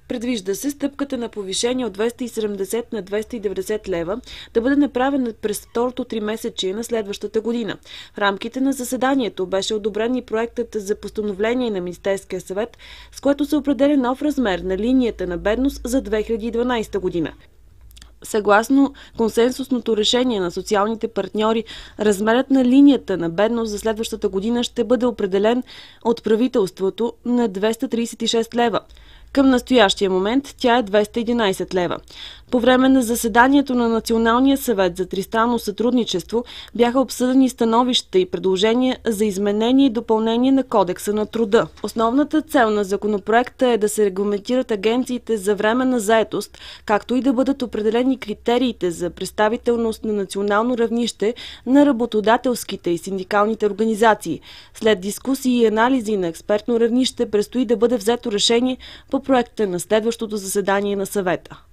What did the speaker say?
Предвижда се стъпката на повишение от 270 на 290 лева да бъде направена през второто тримесечие на следващата година. В рамките на заседанието беше одобрен и проектът за постановление на Министерския съвет, с което се определя нов размер на линията на бедност за 2012 година. Съгласно консенсусното решение на социалните партньори, размерът на линията на бедност за следващата година ще бъде определен от правителството на 236 лева. Към настоящия момент тя е 211 лева. По време на заседанието на Националния съвет за тристранно сътрудничество бяха обсъдени становища и предложения за изменение и допълнение на Кодекса на труда. Основната цел на законопроекта е да се регламентират агенциите за временна заетост, както и да бъдат определени критериите за представителност на национално равнище на работодателските и синдикалните организации. След дискусии и анализи на експертно равнище предстои да бъде взето решение по проекта на следващото заседание на съвета.